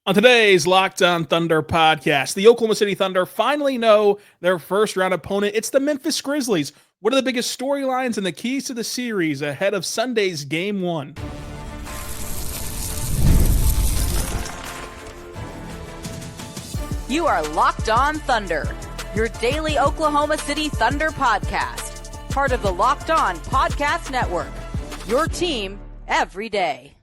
On today's Locked On Thunder podcast, the Oklahoma City Thunder finally know their first round opponent. It's the Memphis Grizzlies. What are the biggest storylines and the keys to the series ahead of Sunday's Game 1? You are Locked On Thunder, your daily Oklahoma City Thunder podcast. Part of the Locked On Podcast Network, your team every day.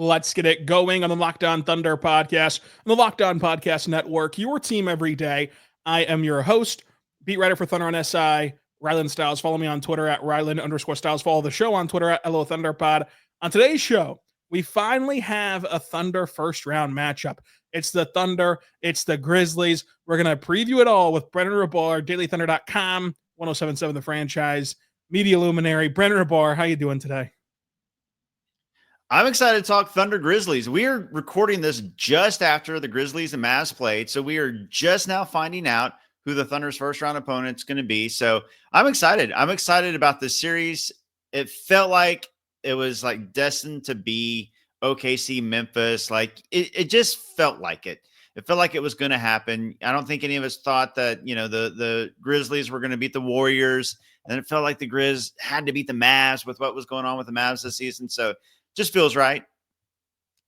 Let's get it going on the Locked On Thunder podcast, on the Locked On Podcast Network, your team every day. I am your host, beat writer for Thunder on SI, Rylan Stiles. Follow me on Twitter at Rylan_Stiles. Follow the show on Twitter at LOThunderPod. On today's show, we finally have a Thunder first round matchup. It's the Thunder, it's the Grizzlies. We're going to preview it all with Brandon Rahbar, dailythunder.com, 1077 The Franchise, media luminary. Brandon Rahbar, how you doing today? I'm excited to talk Thunder Grizzlies. We are recording this just after the Grizzlies and Mavs played, so we are just now finding out who the Thunder's first round opponent's going to be. So I'm excited. I'm excited about this series. It felt like it was like destined to be OKC, Memphis. Like it just felt like it. It felt like it was going to happen. I don't think any of us thought that, the Grizzlies were going to beat the Warriors. And it felt like the Grizz had to beat the Mavs with what was going on with the Mavs this season. So just feels right.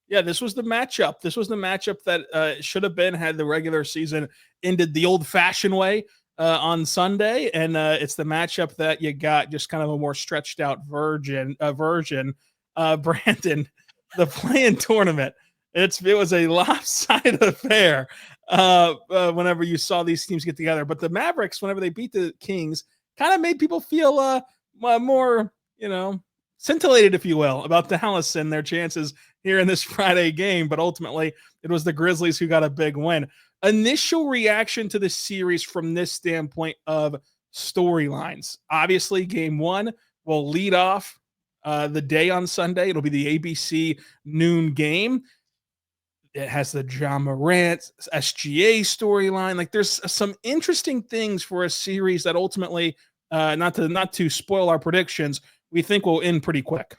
Yeah, this was the matchup. This was the matchup that should have been had the regular season ended the old-fashioned way on Sunday, and it's the matchup that you got just kind of a more stretched out version. Brandon, the play-in tournament, it was a lopsided affair whenever you saw these teams get together. But the Mavericks, whenever they beat the Kings, kind of made people feel more, scintillated, if you will, about Dallas and their chances here in this Friday game. But ultimately, it was the Grizzlies who got a big win. Initial reaction to the series from this standpoint of storylines. Obviously, game one will lead off the day on Sunday. It'll be the ABC noon game. It has the John Morant SGA storyline. Like, there's some interesting things for a series that ultimately, not to spoil our predictions, we think will end pretty quick.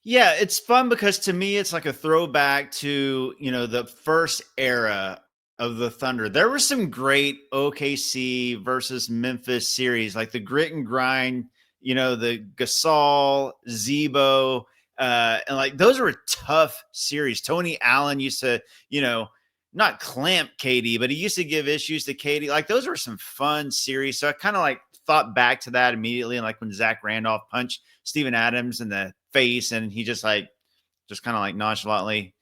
Yeah, it's fun because to me, it's like a throwback to, the first era of the Thunder. There were some great OKC versus Memphis series, like the grit and grind, the Gasol, Zebo, and like those were tough series. Tony Allen used to, not clamp KD, but he used to give issues to KD. Like those were some fun series. So I kind of like thought back to that immediately. And like when Zach Randolph punched Steven Adams in the face and he just kind of like nonchalantly,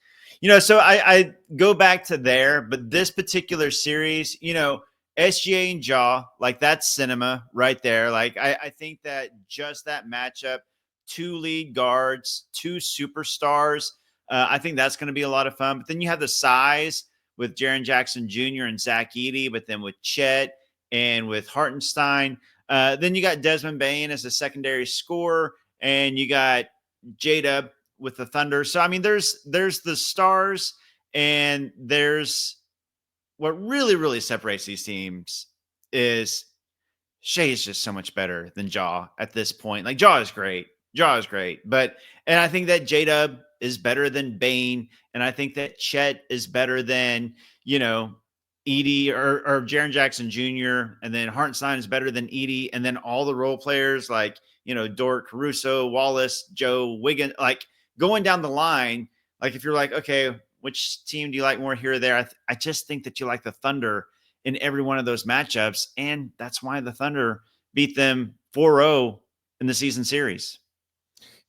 so I go back to there, but this particular series, SGA and Ja, like that's cinema right there. Like I think that just that matchup, two lead guards, two superstars, I think that's going to be a lot of fun. But then you have the size with Jaren Jackson Jr. and Zach Edey, but then with Chet and with Hartenstein. Then you got Desmond Bane as a secondary scorer, and you got J-Dub with the Thunder. So, I mean, there's the stars, and there's what really, really separates these teams is Shai is just so much better than Ja at this point. Like, Ja is great. And I think that J-Dub is better than Bane, and I think that Chet is better than, Edey or Jaren Jackson Jr., and then Hartenstein is better than Edey, and then all the role players like, Dort, Caruso, Wallace, Joe, Wiggins, like going down the line. Like if you're like, okay, which team do you like more here or there? I just think that you like the Thunder in every one of those matchups, and that's why the Thunder beat them 4-0 in the season series.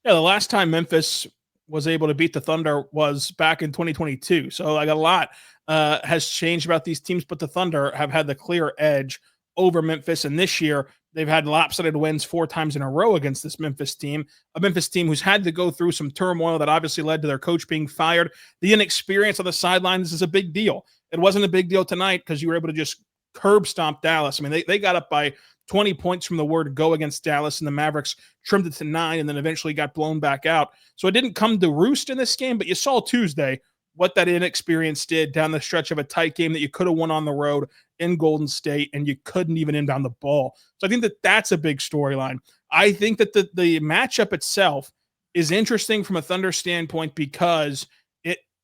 Yeah, the last time Memphis was able to beat the Thunder was back in 2022. So like a lot has changed about these teams, but the Thunder have had the clear edge over Memphis. And this year they've had lopsided wins 4 times in a row against this Memphis team, a Memphis team who's had to go through some turmoil that obviously led to their coach being fired. The inexperience on the sidelines is a big deal. It wasn't a big deal tonight because you were able to just curb stomp Dallas. I mean, they got up by 20 points from the word go against Dallas, and the Mavericks trimmed it to 9 and then eventually got blown back out. So it didn't come to roost in this game, but you saw Tuesday what that inexperience did down the stretch of a tight game that you could have won on the road in Golden State, and you couldn't even inbound the ball. So I think that that's a big storyline. I think that the matchup itself is interesting from a Thunder standpoint because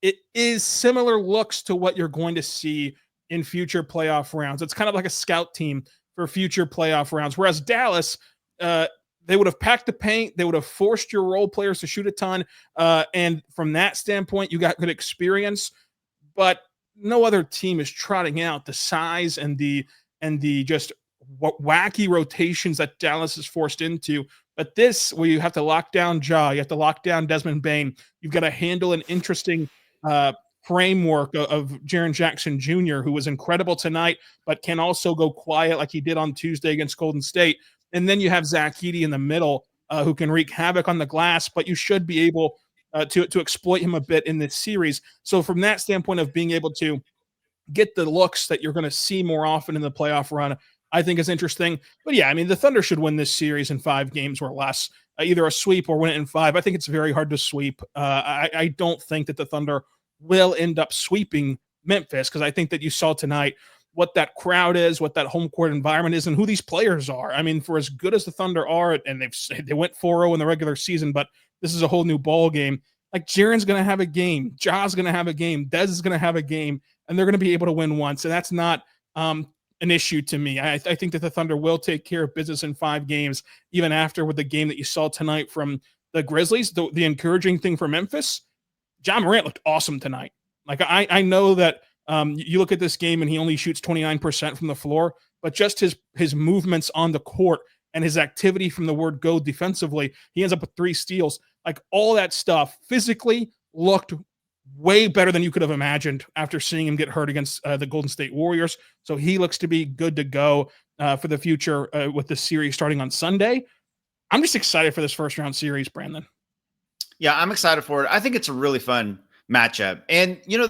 it is similar looks to what you're going to see in future playoff rounds. It's kind of like a scout team for future playoff rounds. Whereas Dallas, they would have packed the paint. They would have forced your role players to shoot a ton. And from that standpoint, you got good experience. But no other team is trotting out the size and the just wacky rotations that Dallas is forced into. But this, where you have to lock down Ja, you have to lock down Desmond Bane, you've got to handle an interesting framework of Jaren Jackson Jr., who was incredible tonight, but can also go quiet like he did on Tuesday against Golden State. And then you have Zach Edey in the middle, who can wreak havoc on the glass, but you should be able to exploit him a bit in this series. So from that standpoint of being able to get the looks that you're going to see more often in the playoff run, I think is interesting. But yeah, I mean, the Thunder should win this series in 5 games or less, either a sweep or win it in 5. I think it's very hard to sweep. I don't think that the Thunder will end up sweeping Memphis, because I think that you saw tonight what that crowd is, what that home court environment is, and who these players are. I mean, for as good as the Thunder are, and they went 4-0 in the regular season, but this is a whole new ball game. Like, Jaren's going to have a game, Ja's going to have a game, Dez is going to have a game, and they're going to be able to win once. And that's not an issue to me. I think that the Thunder will take care of business in 5 games, even after with the game that you saw tonight from the Grizzlies. The encouraging thing for Memphis, Ja Morant looked awesome tonight. Like, I know that you look at this game and he only shoots 29% from the floor, but just his movements on the court and his activity from the word go defensively, he ends up with 3 steals. Like, all that stuff physically looked way better than you could have imagined after seeing him get hurt against the Golden State Warriors. So he looks to be good to go for the future with the series starting on Sunday. I'm just excited for this first round series, Brandon. Yeah, I'm excited for it. I think it's a really fun matchup. And, you know,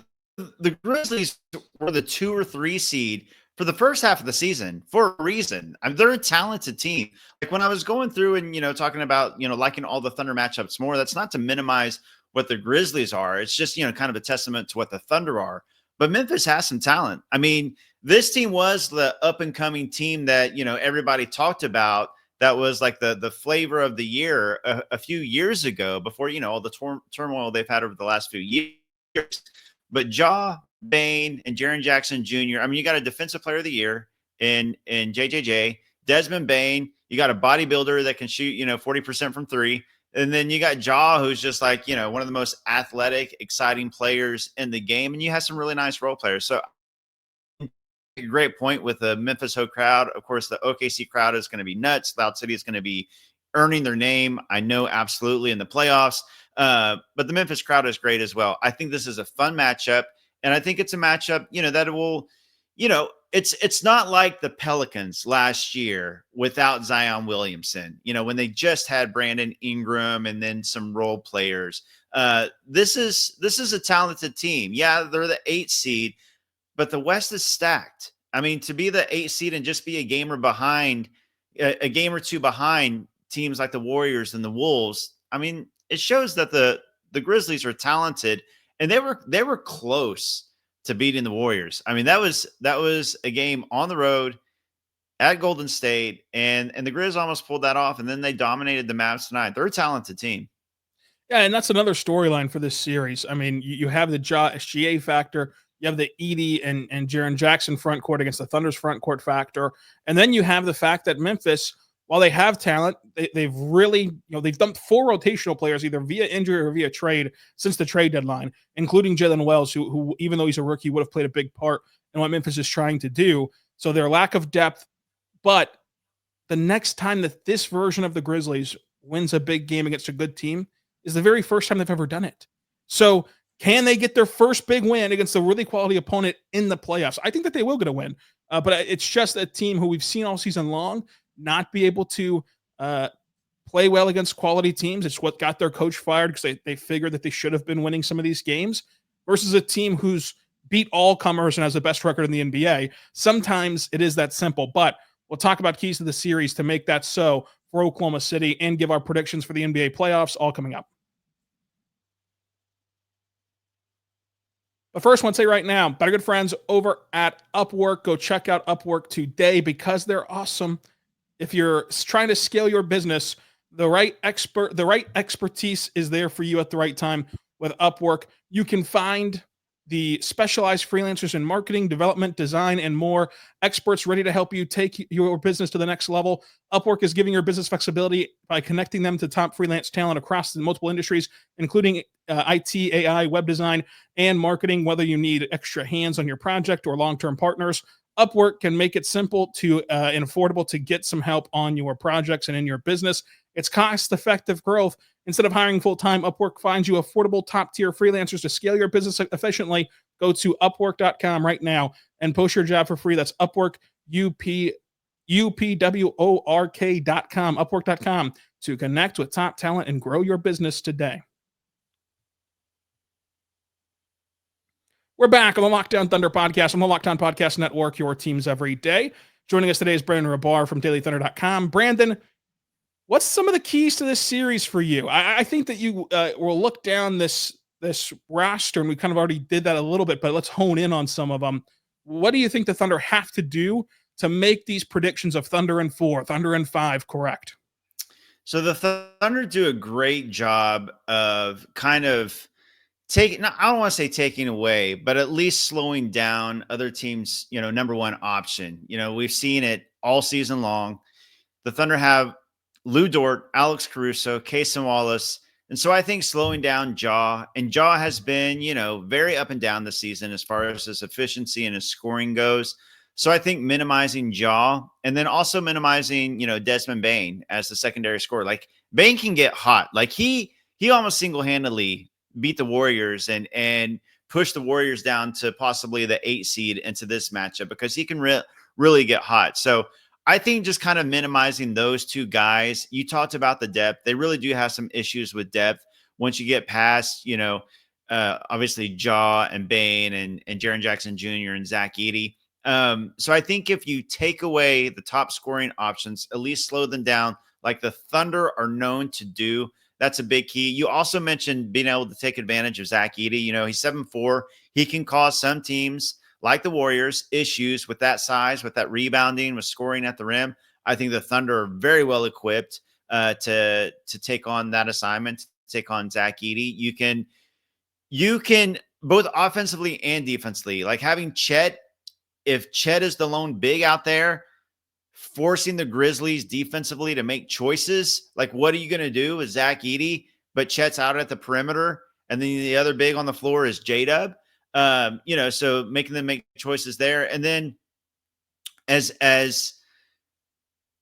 the Grizzlies were the 2 or 3 seed for the first half of the season for a reason. I mean, they're a talented team. Like, when I was going through and, you know, talking about, you know, liking all the Thunder matchups more, that's not to minimize what the Grizzlies are. It's just, you know, kind of a testament to what the Thunder are. But Memphis has some talent. I mean, this team was the up and coming team that, you know, everybody talked about. That was like the flavor of the year a few years ago, before, you know, all the turmoil they've had over the last few years. But Ja, Bane, and Jaren Jackson Jr., I mean, you got a defensive player of the year in JJJ, Desmond Bane. You got a bodybuilder that can shoot, you know, 40% from 3. And then you got Ja, who's just like, you know, one of the most athletic, exciting players in the game. And you have some really nice role players. So, a great point with the Memphis home crowd. Of course, the OKC crowd is going to be nuts. Loud City is going to be earning their name, I know, absolutely, in the playoffs. But the Memphis crowd is great as well. I think this is a fun matchup. And I think it's a matchup, you know, that will, you know, it's not like the Pelicans last year without Zion Williamson, you know, when they just had Brandon Ingram and then some role players. This is a talented team. Yeah, they're the 8th seed, but the West is stacked. I mean, to be the 8th seed and just be a game or 2 behind teams like the Warriors and the Wolves, I mean, it shows that the Grizzlies are talented, and they were close to beating the Warriors. I mean, that was a game on the road at Golden State, and the Grizz almost pulled that off, and then they dominated the Mavs tonight. They're a talented team. Yeah, and that's another storyline for this series. I mean, you have the SGA factor, you have the Edey and Jaren Jackson front court against the Thunder's front court factor, and then you have the fact that Memphis, while they have talent, they've really, you know, they've dumped 4 rotational players either via injury or via trade since the trade deadline, including Jalen Wells, who even though he's a rookie, would have played a big part in what Memphis is trying to do. So their lack of depth. But the next time that this version of the Grizzlies wins a big game against a good team is the very first time they've ever done it. So can they get their first big win against a really quality opponent in the playoffs? I think that they will get a win. But it's just a team who we've seen all season long not be able to play well against quality teams. It's what got their coach fired, because they figured that they should have been winning some of these games, versus a team who's beat all comers and has the best record in the NBA. Sometimes it is that simple, but we'll talk about keys to the series to make that so for Oklahoma City and give our predictions for the NBA playoffs, all coming up. But first, I want to say right now, better good friends over at Upwork. Go check out Upwork today because they're awesome. If you're trying to scale your business, the right expertise is there for you at the right time. with Upwork. You can find the specialized freelancers in marketing, development, design, and more. Experts ready to help you take your business to the next level. Upwork is giving your business flexibility by connecting them to top freelance talent across the multiple industries, including IT, AI, web design, and marketing. Whether you need extra hands on your project or long-term partners, Upwork can make it simple to and affordable to get some help on your projects and in your business. It's cost-effective growth. Instead of hiring full-time, Upwork finds you affordable top-tier freelancers to scale your business efficiently. Go to upwork.com right now and post your job for free. That's Upwork, upwork.com, upwork.com, to connect with top talent and grow your business today. We're back on the Lockdown Thunder podcast on the Lockdown Podcast Network, your teams every day. Joining us today is Brandon Rahbar from dailythunder.com. Brandon, what's some of the keys to this series for you? I think that you will look down this roster, and we kind of already did that a little bit, but let's hone in on some of them. What do you think the Thunder have to do to make these predictions of Thunder in 4, Thunder in 5 correct? So the Thunder do a great job of kind of taking, I don't want to say taking away, but at least slowing down other teams, number one option. We've seen it all season long. The Thunder have Lou Dort, Alex Caruso, Cason, Wallace. And so I think slowing down Ja, and Ja has been, very up and down this season as far as his efficiency and his scoring goes. So I think minimizing Ja, and then also minimizing, Desmond Bane as the secondary scorer. Like, Bane can get hot. Like, he almost single-handedly beat the Warriors and push the Warriors down to possibly the 8 seed into this matchup because he can really get hot. So I think just kind of minimizing those two guys. You talked about the depth. They really do have some issues with depth once you get past, obviously Ja and Bane and Jaren Jackson Jr. and Zach Edey. So I think if you take away the top scoring options, at least slow them down like the Thunder are known to do, that's a big key. You also mentioned being able to take advantage of Zach Edey. He's 7'4". He can cause some teams like the Warriors issues with that size, with that rebounding, with scoring at the rim. I think the Thunder are very well equipped to take on that assignment, to take on Zach Edey. You can both offensively and defensively, like having Chet. If Chet is the lone big out there, forcing the Grizzlies defensively to make choices, like what are you going to do with Zach Edey? But Chet's out at the perimeter, and then the other big on the floor is J-Dub. So making them make choices there. And then as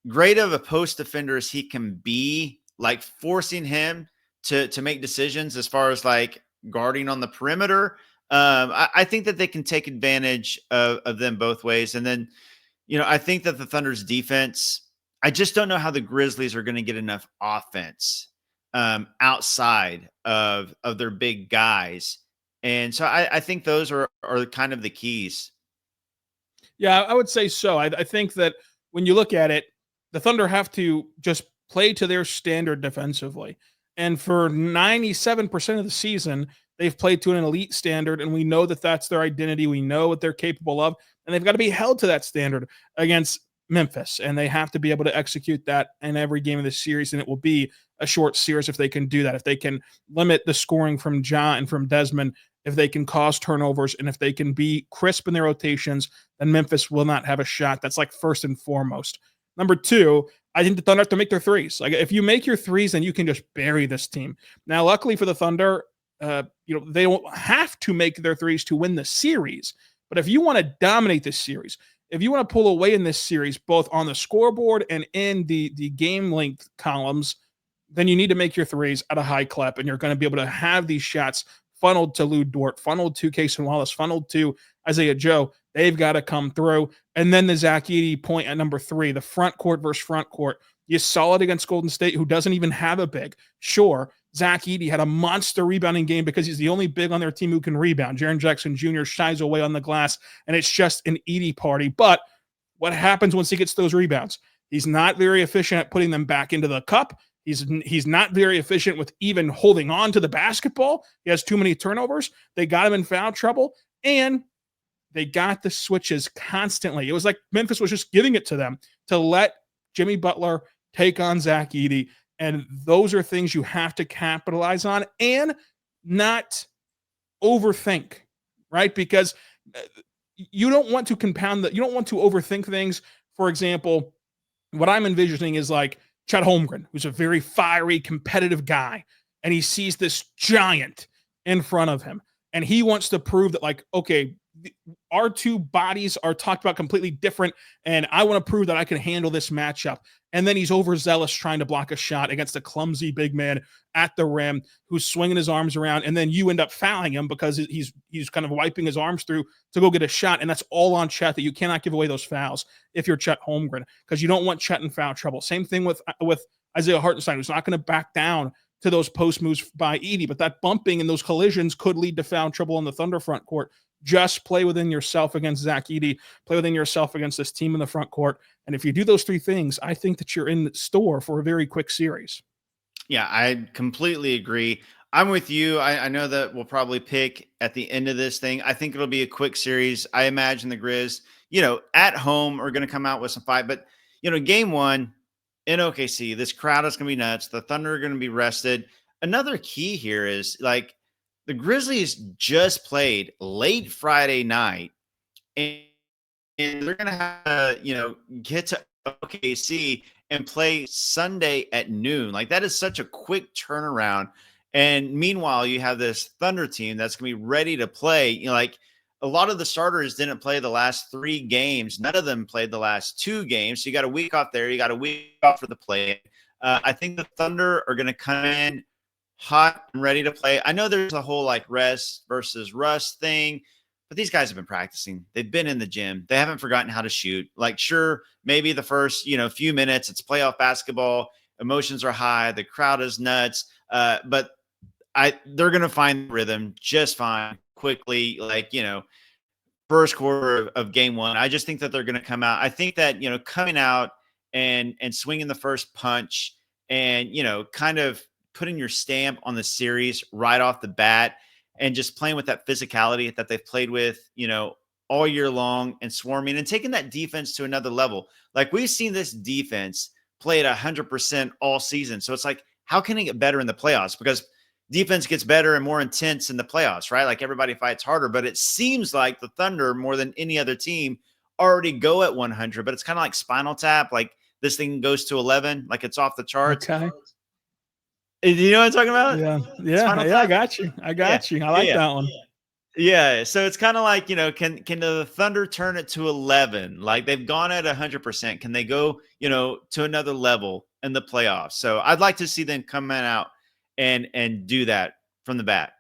great of a post defender as he can be, like forcing him to make decisions as far as like guarding on the perimeter. I think that they can take advantage of them both ways. And then, I think that the Thunder's defense, I just don't know how the Grizzlies are going to get enough offense outside of their big guys. And so I think those are kind of the keys. Yeah, I would say so. I think that when you look at it, the Thunder have to just play to their standard defensively. And for 97% of the season, they've played to an elite standard, and we know that that's their identity. We know what they're capable of, and they've got to be held to that standard against Memphis, and they have to be able to execute that in every game of the series, and it will be a short series if they can do that, if they can limit the scoring from Ja and from Desmond, if they can cause turnovers, and if they can be crisp in their rotations, then Memphis will not have a shot. That's like first and foremost. Number two, I think the Thunder have to make their threes. Like if you make your threes, then you can just bury this team. Now, luckily for the Thunder, they don't have to make their threes to win the series. But if you want to dominate this series, if you want to pull away in this series, both on the scoreboard and in the game length columns, then you need to make your threes at a high clip, and you're going to be able to have these shots funneled to Lou Dort, funneled to Cason Wallace, funneled to Isaiah Joe. They've got to come through. And then the Zach Edey point at number 3, the front court versus front court. You saw it against Golden State, who doesn't even have a big. Sure, Zach Edey had a monster rebounding game because he's the only big on their team who can rebound. Jaren Jackson Jr. shies away on the glass, and it's just an Edey party. But what happens once he gets those rebounds? He's not very efficient at putting them back into the cup. He's not very efficient with even holding on to the basketball. He has too many turnovers. They got him in foul trouble, and they got the switches constantly. It was like Memphis was just giving it to them to let Jimmy Butler take on Zach Edey. And those are things you have to capitalize on. And not overthink, right? Because you don't want to compound that. You don't want to overthink things. For example, what I'm envisioning is like Chet Holmgren, who's a very fiery, competitive guy, and he sees this giant in front of him, and he wants to prove that, like, okay, our two bodies are talked about completely different, and I want to prove that I can handle this matchup. And then he's overzealous trying to block a shot against a clumsy big man at the rim who's swinging his arms around, and then you end up fouling him because he's kind of wiping his arms through to go get a shot, and that's all on Chet. That you cannot give away those fouls if you're Chet Holmgren, because you don't want Chet in foul trouble. Same thing with Isaiah Hartenstein, who's not going to back down to those post moves by Edey, but that bumping and those collisions could lead to foul trouble on the Thunder front court. Just play within yourself against Zach Edey, play within yourself against this team in the front court. And if you do those three things, I think that you're in store for a very quick series. Yeah, I completely agree. I'm with you. I know that we'll probably pick at the end of this thing. I think it'll be a quick series. I imagine the Grizz, at home are going to come out with some fight. But, game one in OKC, this crowd is going to be nuts. The Thunder are going to be rested. Another key here is, like, the Grizzlies just played late Friday night, and they're going to have to, get to OKC and play Sunday at noon. Like, that is such a quick turnaround. And meanwhile, you have this Thunder team that's going to be ready to play. Like, a lot of the starters didn't play the last 3 games. None of them played the last 2 games. So you got a week off there. You got a week off for the play. I think the Thunder are going to come in hot and ready to play. I know there's a whole like rest versus rust thing, but these guys have been practicing. They've been in the gym. They haven't forgotten how to shoot. Like, sure, maybe the first, few minutes, it's playoff basketball. Emotions are high. The crowd is nuts. But they're going to find rhythm just fine quickly. Like, first quarter of game one, I just think that they're going to come out. I think that, coming out and swinging the first punch and, kind of putting your stamp on the series right off the bat and just playing with that physicality that they've played with, all year long and swarming and taking that defense to another level. Like, we've seen this defense play at 100% all season. So it's like, how can it get better in the playoffs? Because defense gets better and more intense in the playoffs, right? Like, everybody fights harder, but it seems like the Thunder, more than any other team, already go at 100, but it's kind of like Spinal Tap. Like, this thing goes to 11, like it's off the charts. Okay. You know what I'm talking about? Yeah. I got you. I like that one. Yeah. So it's kind of like, can the Thunder turn it to 11? Like, they've gone at 100%. Can they go, to another level in the playoffs? So I'd like to see them come out and do that from the bat.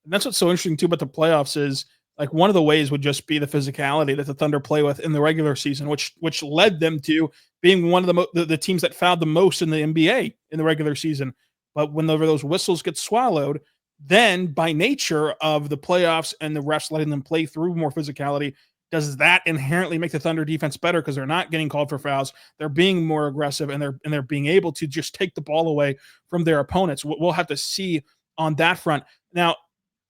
And that's what's so interesting too about the playoffs is, like, one of the ways would just be the physicality that the Thunder play with in the regular season, which led them to being one of the teams that fouled the most in the NBA in the regular season. But whenever those whistles get swallowed, then by nature of the playoffs and the refs letting them play through more physicality, does that inherently make the Thunder defense better because they're not getting called for fouls? They're being more aggressive and they're being able to just take the ball away from their opponents. We'll have to see on that front. Now,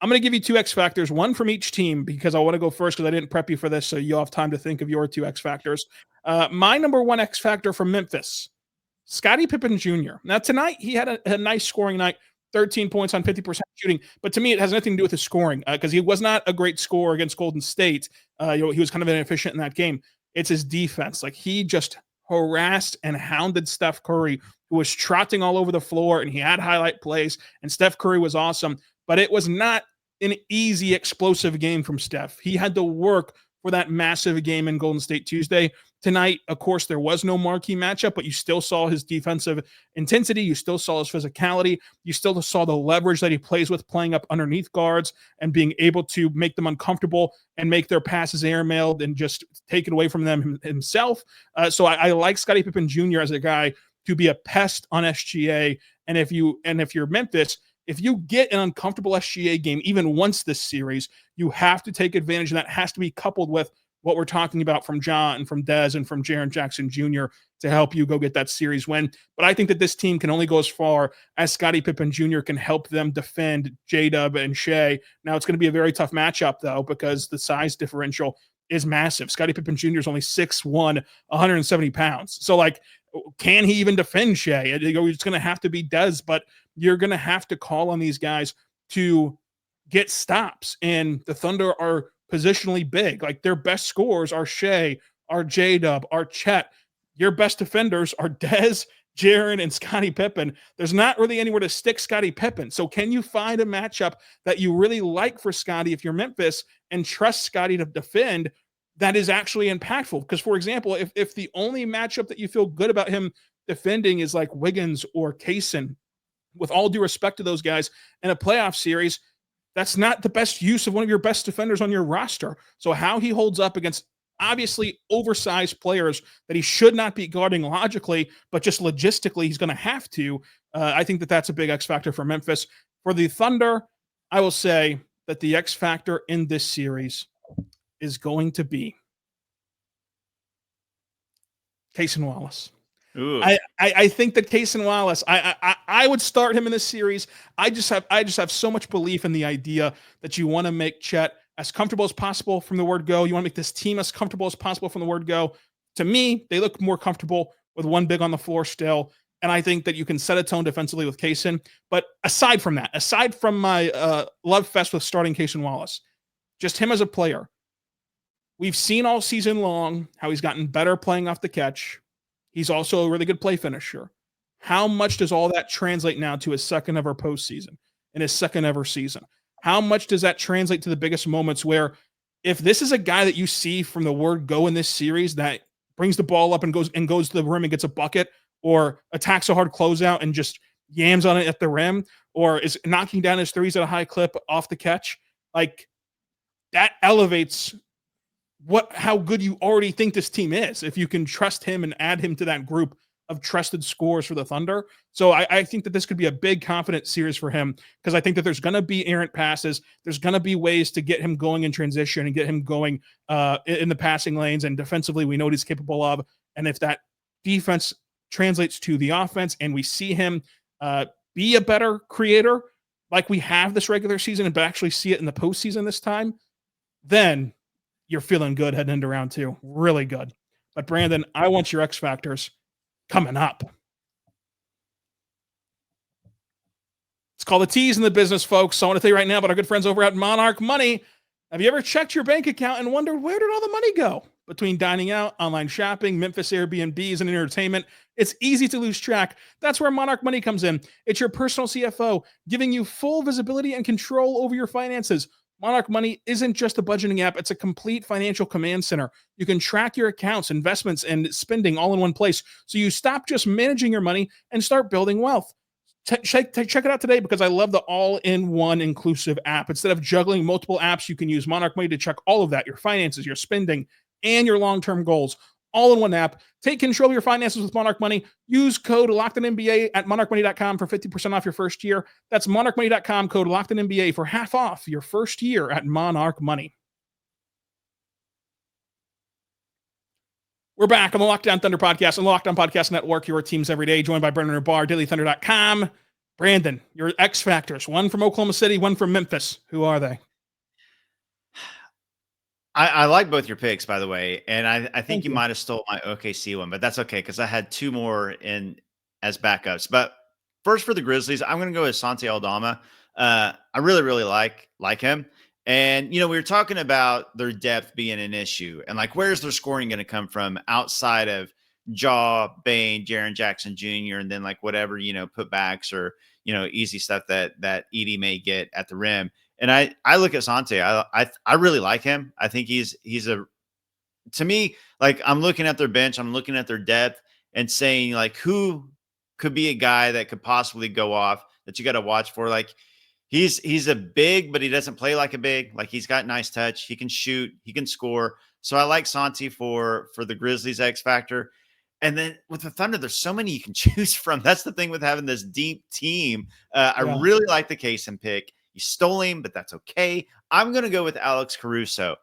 I'm going to give you 2 X factors, one from each team, because I want to go first because I didn't prep you for this, so you'll have time to think of your 2 X factors. My number 1 X factor from Memphis, Scottie Pippen Jr. Now, tonight he had a nice scoring night, 13 points on 50% shooting, but to me it has nothing to do with his scoring because he was not a great scorer against Golden State. He was kind of inefficient in that game. It's his defense. Like, he just harassed and hounded Steph Curry, who was trotting all over the floor, and he had highlight plays, and Steph Curry was awesome, but it was not an easy, explosive game from Steph. He had to work for that massive game in Golden State Tuesday. Tonight, of course, there was no marquee matchup, but you still saw his defensive intensity. You still saw his physicality. You still saw the leverage that he plays with playing up underneath guards and being able to make them uncomfortable and make their passes airmailed and just take it away from them himself. So I like Scottie Pippen Jr. as a guy to be a pest on SGA. And if you're Memphis, if you get an uncomfortable SGA game even once this series, you have to take advantage, and that has to be coupled with what we're talking about from John and from Dez and from Jaren Jackson Jr. to help you go get that series win. But I think that this team can only go as far as Scottie Pippen Jr. can help them defend J-Dub and Shai. Now, it's going to be a very tough matchup, though, because the size differential is massive. Scottie Pippen Jr. is only 6'1", 170 pounds. So, like, can he even defend Shai? It's going to have to be Dez, but you're going to have to call on these guys to get stops. And the Thunder are positionally big. Like their best scorers are Shai, are J-Dub, are Chet. Your best defenders are Dez, Jaren, and Scottie Pippen. There's not really anywhere to stick Scottie Pippen. So can you find a matchup that you really like for Scottie if you're Memphis and trust Scottie to defend that is actually impactful? Because, for example, if the only matchup that you feel good about him defending is like Wiggins or Cason, with all due respect to those guys, in a playoff series, that's not the best use of one of your best defenders on your roster. So how he holds up against obviously oversized players that he should not be guarding logically, but just logistically he's going to have to. I think that that's a big X factor for Memphis. For the Thunder, I will say that the X factor in this series is going to be Cason Wallace. I think that Cason Wallace, I would start him in this series. I just have so much belief in the idea that you want to make Chet as comfortable as possible from the word go. You want to make this team as comfortable as possible from the word go. To me, they look more comfortable with one big on the floor still. And I think that you can set a tone defensively with Cason. But aside from that, aside from my love fest with starting Cason Wallace, just him as a player, we've seen all season long how he's gotten better playing off the catch. He's also a really good play finisher. How much does all that translate now to his second ever postseason and his second ever season? How much does that translate to the biggest moments where if this is a guy that you see from the word go in this series that brings the ball up and goes to the rim and gets a bucket, or attacks a hard closeout and just yams on it at the rim, or is knocking down his threes at a high clip off the catch, like that elevates how good you already think this team is if you can trust him and add him to that group of trusted scorers for the Thunder. So I think that this could be a big confident series for him, because I think that there's going to be errant passes. There's going to be ways to get him going in transition and get him going in the passing lanes, and defensively we know what he's capable of. And if that defense translates to the offense and we see him be a better creator like we have this regular season, but actually see it in the postseason this time, then you're feeling good heading into round two. Really good. But Brandon, I want your X factors coming up. It's called the T's in the business, folks. So I want to tell you right now about our good friends over at Monarch Money. Have you ever checked your bank account and wondered where did all the money go? Between dining out, online shopping, Memphis Airbnbs, and entertainment, it's easy to lose track. That's where Monarch Money comes in. It's your personal CFO, giving you full visibility and control over your finances. Monarch Money isn't just a budgeting app. It's a complete financial command center. You can track your accounts, investments, and spending all in one place. So you stop just managing your money and start building wealth. Check it out today, because I love the all-in-one inclusive app. Instead of juggling multiple apps, you can use Monarch Money to check all of that, your finances, your spending, and your long-term goals, all in one app. Take control of your finances with Monarch Money. Use code LOCKEDONNBA at monarchmoney.com for 50% off your first year. That's monarchmoney.com, code LOCKEDONNBA for half off your first year at Monarch Money. We're back on the Lockdown Thunder podcast and the Lockdown Podcast Network, your teams every day, joined by Brandon Rahbar, dailythunder.com. Brandon, your X factors, one from Oklahoma City, one from Memphis. Who are they? I like both your picks, by the way, and I think you might have stole my OKC one, but that's okay because I had two more in as backups. But first for the Grizzlies, I'm going to go with Santi Aldama. I really, really like him. And, you know, we were talking about their depth being an issue and like, where's their scoring going to come from outside of Jaw, Bane, Jaren Jackson Jr., and then like whatever, you know, putbacks or, you know, easy stuff that Edey may get at the rim. And I look at Santi. I really like him. I think he's to me, like I'm looking at their bench, I'm looking at their depth and saying like who could be a guy that could possibly go off that you got to watch for. Like he's a big, but he doesn't play like a big. Like he's got nice touch. He can shoot. He can score. So I like Santi for the Grizzlies X factor. And then with the Thunder, there's so many you can choose from. That's the thing with having this deep team. I really like the Cason pick. You stole him, but that's okay. I'm going to go with Alex Caruso.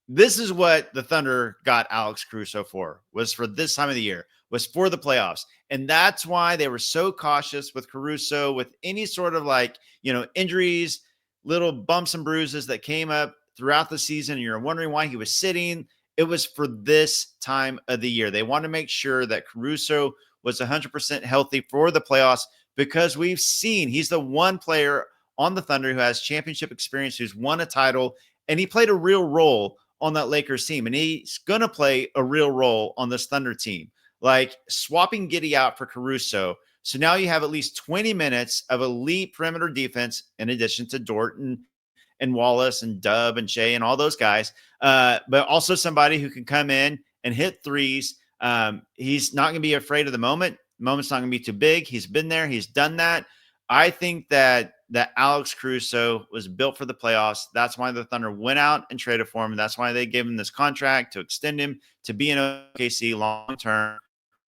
This is what the Thunder got Alex Caruso for, was for this time of the year, was for the playoffs. And that's why they were so cautious with Caruso, with any sort of like, you know, injuries, little bumps and bruises that came up throughout the season. And you're wondering why he was sitting. It was for this time of the year. They want to make sure that Caruso was 100% healthy for the playoffs, because we've seen he's the one player on the Thunder who has championship experience, who's won a title, and he played a real role on that Lakers team. And he's going to play a real role on this Thunder team. Like swapping Giddey out for Caruso. So now you have at least 20 minutes of elite perimeter defense in addition to Dort and Wallace and Dub and Shai and all those guys. But also somebody who can come in and hit threes. He's not going to be afraid of the moment. The moment's not going to be too big. He's been there. He's done that. I think that Alex Caruso was built for the playoffs. That's why the Thunder went out and traded for him. That's why they gave him this contract to extend him to be in OKC long-term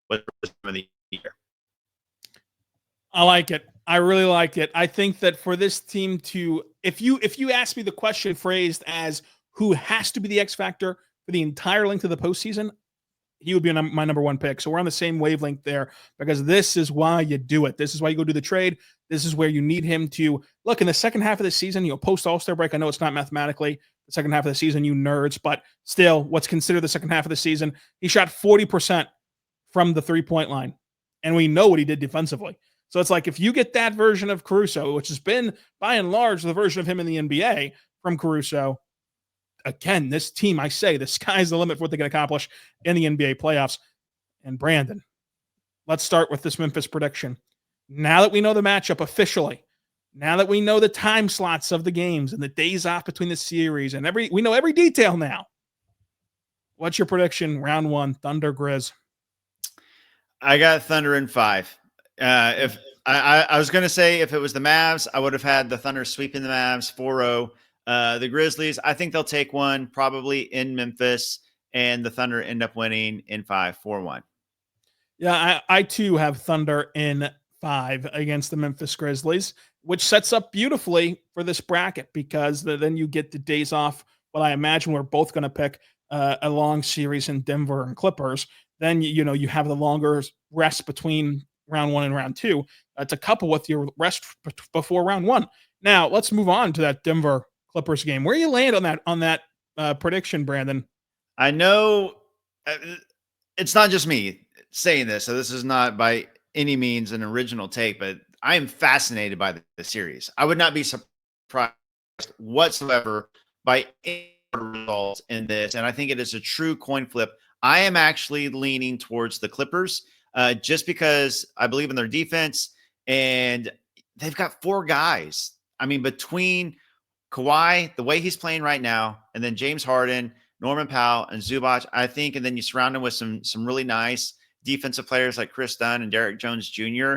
with the year. I like it. I really like it. I think that for this team to, if you ask me the question phrased as who has to be the X factor for the entire length of the postseason, he would be my number one pick. So we're on the same wavelength there because this is why you do it. This is why you go do the trade. This is where you need him to look in the second half of the season, post All-Star break. I know it's not mathematically the second half of the season, you nerds, but still what's considered the second half of the season. He shot 40% from the 3-point line. And we know what he did defensively. So it's like if you get that version of Caruso, which has been by and large the version of him in the NBA from Caruso, again, this team, I say, the sky's the limit for what they can accomplish in the NBA playoffs. And Brandon, let's start with this Memphis prediction. Now that we know the matchup officially, now that we know the time slots of the games and the days off between the series, and we know every detail now. What's your prediction? Round 1, Thunder Grizz. I got Thunder in 5. If I was going to say if it was the Mavs, I would have had the Thunder sweeping the Mavs 4-0. The Grizzlies, I think they'll take one probably in Memphis, and the Thunder end up winning in 5, 4-1. Yeah, I too have Thunder in 5 against the Memphis Grizzlies, which sets up beautifully for this bracket because then you get the days off. What I imagine we're both going to pick a long series in Denver and Clippers. Then you have the longer rest between round 1 and round 2 to couple with your rest before round 1. Now let's move on to that Denver Clippers game. Where you land on that prediction, Brandon? I know it's not just me saying this, so this is not by any means an original take, but I am fascinated by the series. I would not be surprised whatsoever by any results in this, and I think it is a true coin flip. I am actually leaning towards the Clippers just because I believe in their defense, and they've got 4 guys. I mean, between Kawhi, the way he's playing right now, and then James Harden, Norman Powell, and Zubac, I think, and then you surround him with some really nice defensive players like Chris Dunn and Derek Jones Jr.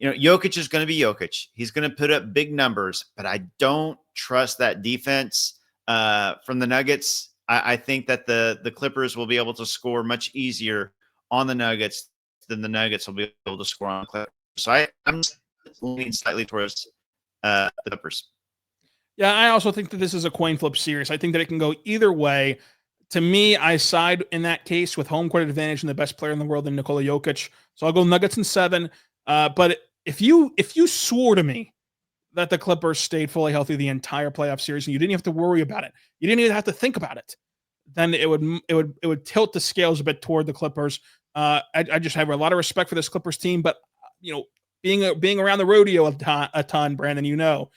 Jokic is going to be Jokic. He's going to put up big numbers, but I don't trust that defense from the Nuggets. I think that the Clippers will be able to score much easier on the Nuggets than the Nuggets will be able to score on the Clippers. So I'm leaning slightly towards the Clippers. Yeah, I also think that this is a coin flip series. I think that it can go either way. To me, I side in that case with home court advantage and the best player in the world in Nikola Jokic. So I'll go Nuggets in 7. But if you swore to me that the Clippers stayed fully healthy the entire playoff series and you didn't have to worry about it, you didn't even have to think about it, then it would tilt the scales a bit toward the Clippers. I just have a lot of respect for this Clippers team, but being around the rodeo a ton, Brandon,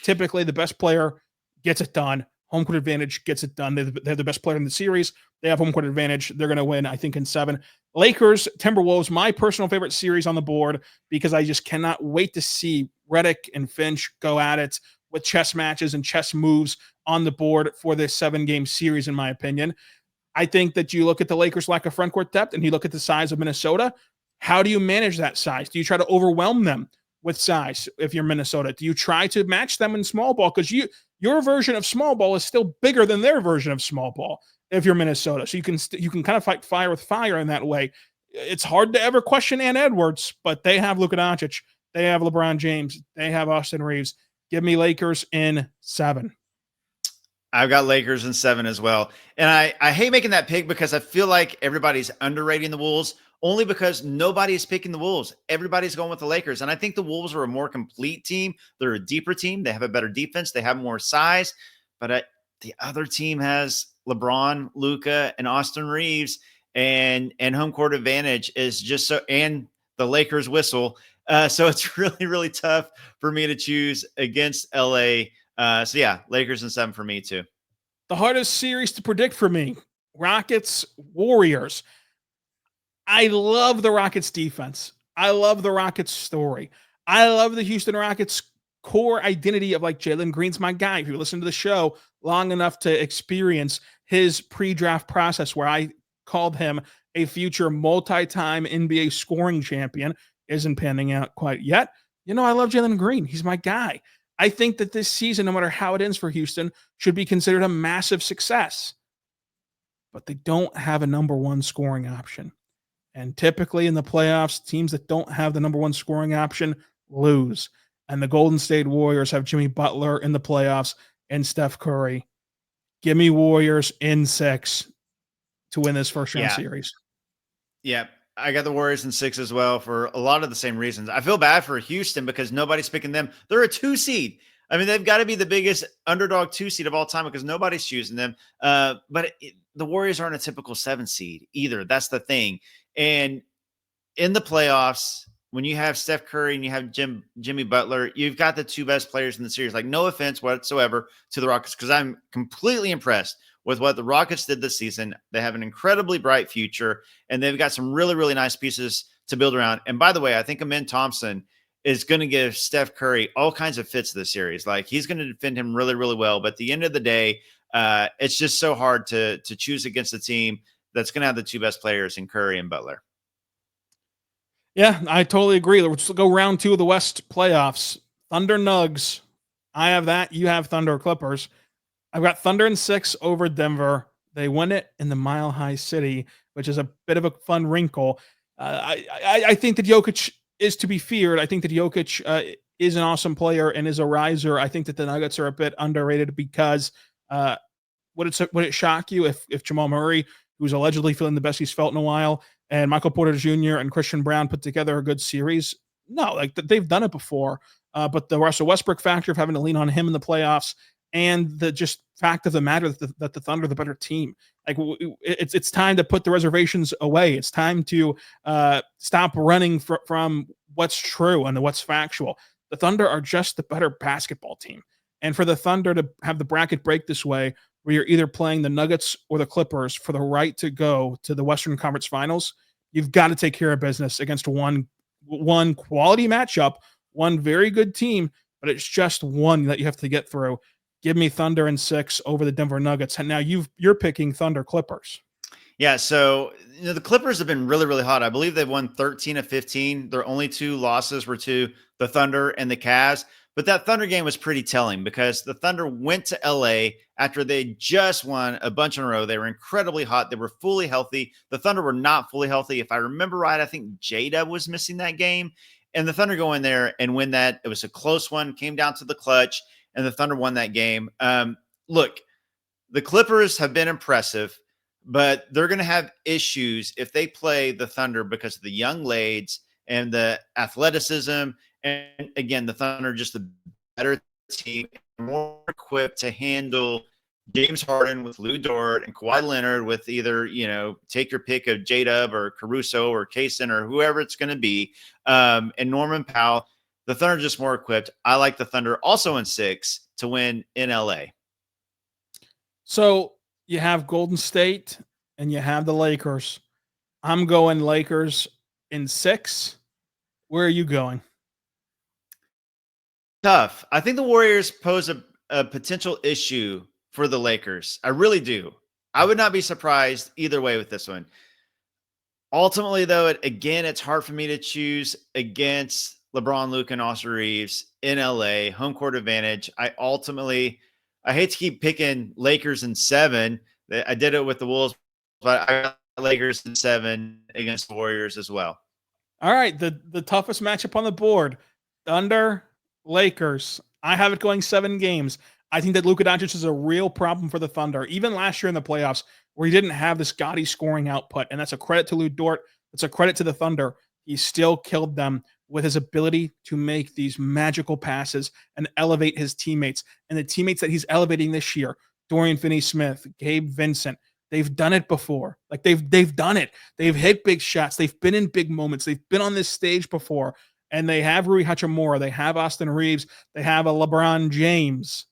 typically the best player gets it done. Home court advantage gets it done. They're the best player in the series. They have home court advantage. They're going to win, I think, in 7. Lakers, Timberwolves, my personal favorite series on the board because I just cannot wait to see Redick and Finch go at it with chess matches and chess moves on the board for this 7-game series, in my opinion. I think that you look at the Lakers' lack of front court depth and you look at the size of Minnesota. How do you manage that size? Do you try to overwhelm them with size if you're Minnesota? Do you try to match them in small ball? Because your version of small ball is still bigger than their version of small ball if you're Minnesota. So you can kind of fight fire with fire in that way. It's hard to ever question Ant Edwards, but they have Luka Doncic. They have LeBron James. They have Austin Reeves. Give me Lakers in 7. I've got Lakers in 7 as well. And I hate making that pick because I feel like everybody's underrating the Wolves only because nobody is picking the Wolves. Everybody's going with the Lakers. And I think the Wolves are a more complete team. They're a deeper team. They have a better defense. They have more size. But the other team has LeBron, Luka, and Austin Reeves. And home court advantage is just so – and the Lakers whistle So it's really, really tough for me to choose against LA. So yeah, Lakers and 7 for me too. The hardest series to predict for me, Rockets, Warriors. I love the Rockets defense. I love the Rockets story. I love the Houston Rockets core identity of like Jalen Green's my guy. If you listen to the show long enough to experience his pre-draft process where I called him a future multi-time NBA scoring champion, isn't panning out quite yet. I love Jalen Green. He's my guy. I think that this season, no matter how it ends for Houston, should be considered a massive success. But they don't have a number one scoring option. And typically in the playoffs, teams that don't have the number one scoring option lose. And the Golden State Warriors have Jimmy Butler in the playoffs and Steph Curry. Give me Warriors in 6 to win this first round series. Yeah, I got the Warriors in 6 as well for a lot of the same reasons. I feel bad for Houston because nobody's picking them. They're a 2 seed. I mean, they've got to be the biggest underdog 2 seed of all time because nobody's choosing them. But the Warriors aren't a typical 7 seed either. That's the thing. And in the playoffs, when you have Steph Curry and you have Jimmy Butler, you've got the 2 best players in the series. Like, no offense whatsoever to the Rockets, because I'm completely impressed with what the Rockets did this season. They have an incredibly bright future, and they've got some really, really nice pieces to build around. And by the way, I think Amin Thompson is going to give Steph Curry all kinds of fits this series. Like, he's going to defend him really, really well. But at the end of the day, it's just so hard to choose against a team that's going to have the 2 best players in Curry and Butler. Yeah, I totally agree. Let's go round 2 of the West playoffs. Thunder Nugs. I have that. You have Thunder Clippers. I've got Thunder in 6 over Denver. They win it in the Mile High City, which is a bit of a fun wrinkle. I think that Jokic is to be feared. I think that Jokic is an awesome player and is a riser. I think that the Nuggets are a bit underrated because would it shock you if Jamal Murray, who's allegedly feeling the best he's felt in a while, and Michael Porter Jr. and Christian Brown put together a good series? No, like they've done it before. But the Russell Westbrook factor of having to lean on him in the playoffs, and the just fact of the matter that the Thunder are the better team. Like, it's time to put the reservations away. It's time to stop running from what's true and what's factual. The Thunder are just the better basketball team. And for the Thunder to have the bracket break this way, where you're either playing the Nuggets or the Clippers for the right to go to the Western Conference Finals, you've got to take care of business against one quality matchup, one very good team, but it's just one that you have to get through. Give me Thunder in 6 over the Denver Nuggets. And now you're picking Thunder Clippers. Yeah, so the Clippers have been really, really hot. I believe they've won 13 of 15. Their only 2 losses were to the Thunder and the Cavs. But that Thunder game was pretty telling because the Thunder went to LA after they just won a bunch in a row. They were incredibly hot. They were fully healthy. The Thunder were not fully healthy. If I remember right, I think J-Dub was missing that game. And the Thunder go in there and win that. It was a close one, came down to the clutch, and the Thunder won that game. Look, the Clippers have been impressive, but they're going to have issues if they play the Thunder because of the young lades and the athleticism. And again, the Thunder are just the better team, more equipped to handle James Harden with Lou Dort and Kawhi Leonard with either, take your pick of J-Dub or Caruso or Cason or whoever it's going to be, and Norman Powell. The Thunder are just more equipped. I like the Thunder also in 6 to win in LA. So you have Golden State and you have the Lakers. I'm going Lakers in 6. Where are you going? Tough. I think the Warriors pose a potential issue for the Lakers. I really do. I would not be surprised either way with this one. Ultimately, though, it's hard for me to choose against LeBron, Luka, and Austin Reeves in LA. Home court advantage. I hate to keep picking Lakers in 7. I did it with the Wolves, but I got Lakers in 7 against the Warriors as well. All right. The toughest matchup on the board. Thunder, Lakers. I have it going 7 games. I think that Luka Doncic is a real problem for the Thunder. Even last year in the playoffs, where he didn't have the Scottie scoring output, and that's a credit to Lou Dort. It's a credit to the Thunder. He still killed them with his ability to make these magical passes and elevate his teammates. And the teammates that he's elevating this year, Dorian Finney-Smith, Gabe Vincent, they've done it before. Like they've done it. They've hit big shots. They've been in big moments. They've been on this stage before. and they have Rui Hachimura, they have Austin Reeves, they have a LeBron James.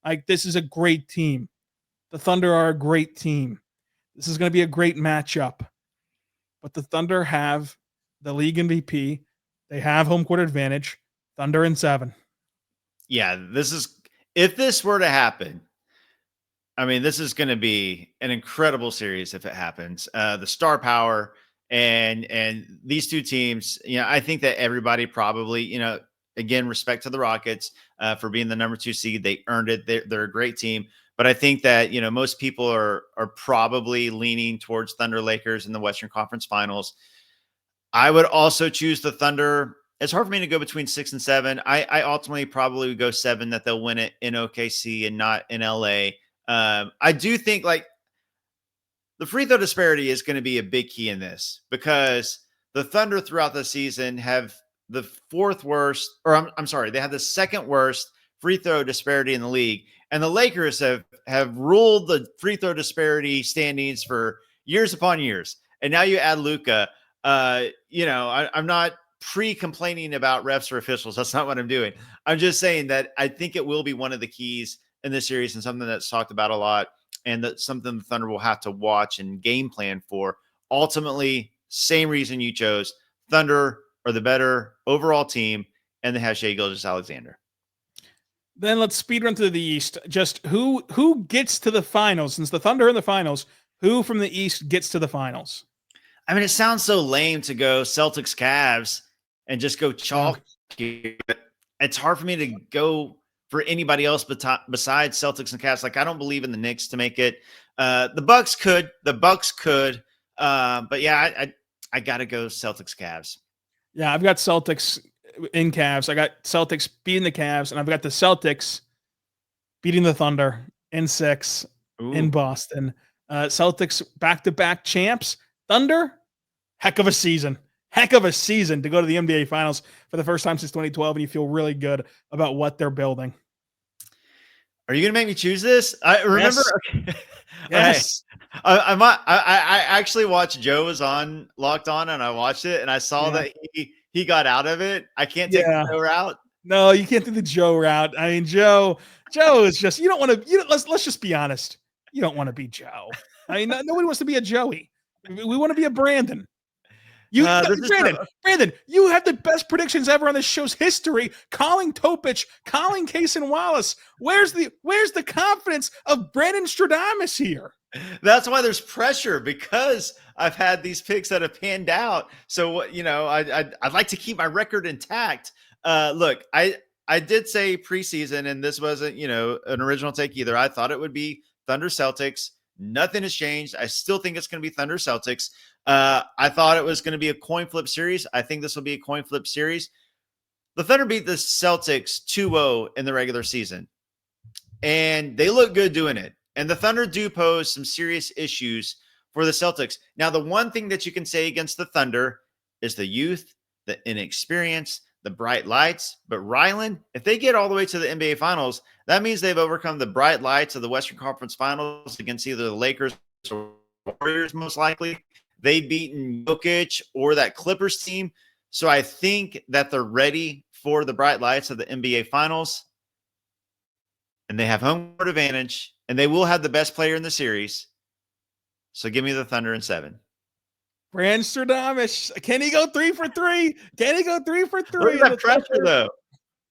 Like, this is a great team. The Thunder are a great team. This is going to be a great matchup. But the Thunder have the league MVP. They have home court advantage. Thunder in 7. Yeah, if this were to happen, I mean, this is going to be an incredible series if it happens. The star power and these two teams, I think that everybody probably, again, respect to the Rockets for being the number 2 seed. They earned it. They're a great team. But I think that, most people are probably leaning towards Thunder Lakers in the Western Conference Finals. I would also choose the Thunder. It's hard for me to go between 6 and 7. I ultimately probably would go 7, that they'll win it in OKC and not in LA. I do think like the free throw disparity is going to be a big key in this, because the Thunder throughout the season have the 4th worst, or I'm sorry, they have the 2nd worst free throw disparity in the league. And the Lakers have ruled the free throw disparity standings for years upon years. And now you add Luka. I'm not pre-complaining about refs or officials. That's not what I'm doing. I'm just saying that I think it will be one of the keys in this series, and something that's talked about a lot, and that's something the Thunder will have to watch and game plan for. Ultimately, same reason you chose. Thunder are the better overall team, and they have Shai Gilgeous-Alexander. Then let's speed run to the East. Just who gets to the finals? Since the Thunder are in the finals, who from the East gets to the finals? I mean, it sounds so lame to go Celtics Cavs and just go chalk here. It's hard for me to go for anybody else besides Celtics and Cavs. Like, I don't believe in the Knicks to make it. The Bucks could. But yeah, I got to go Celtics Cavs. Yeah, I've got Celtics in Cavs. I got Celtics beating the Cavs, and I've got the Celtics beating the Thunder in 6 in Boston. Celtics back-to-back champs. Thunder, heck of a season to go to the NBA Finals for the first time since 2012, and you feel really good about what they're building. Are you going to make me choose this? I remember. Yes. Okay. I actually watched Joe was on Locked On, and I watched it, and I saw that he got out of it. I can't take the Joe route. No, you can't do the Joe route. I mean, Joe is just, you don't want to, let's just be honest. You don't want to be Joe. I mean, nobody wants to be a Joey. We want to be a Brandon. Brandon, you have the best predictions ever on this show's history, calling Topic, calling Cason Wallace. Where's the confidence of Brandon Stradamus here? That's why there's pressure, because I've had these picks that have panned out. So, I'd like to keep my record intact. Look, I did say preseason, and this wasn't, an original take either. I thought it would be Thunder Celtics. Nothing has changed. I still think it's going to be Thunder Celtics. I thought it was going to be a coin flip series. I think this will be a coin flip series. The Thunder beat the Celtics 2-0 in the regular season, and they look good doing it. And the Thunder do pose some serious issues for the Celtics. Now, the one thing that you can say against the Thunder is the youth, the inexperience, the bright lights. But Rylan, if they get all the way to the NBA Finals, that means they've overcome the bright lights of the Western Conference Finals against either the Lakers or Warriors, most likely. They've beaten Jokic or that Clippers team. So I think that they're ready for the bright lights of the NBA Finals. And they have home court advantage, and they will have the best player in the series. So give me the Thunder in 7. Brand Stradamus. Can he go 3 for 3? Can he go 3 for 3? Look at that pressure, though.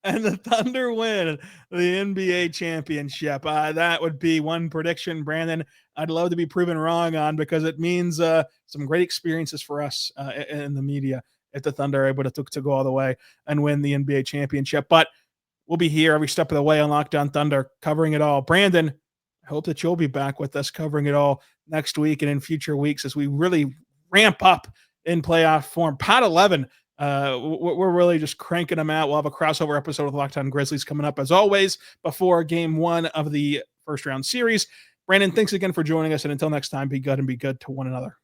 And the Thunder win the NBA championship. That would be one prediction, Brandon, I'd love to be proven wrong on, because it means some great experiences for us in the media if the Thunder are able to go all the way and win the NBA championship. But we'll be here every step of the way on Locked On Thunder, covering it all. Brandon, I hope that you'll be back with us covering it all next week and in future weeks as we really ramp up in playoff form. Pot 11, we're really just cranking them out. We'll have a crossover episode with Locked On Grizzlies coming up, as always, before game 1 of the first round series. Brandon, thanks again for joining us. And until next time, be good and be good to one another.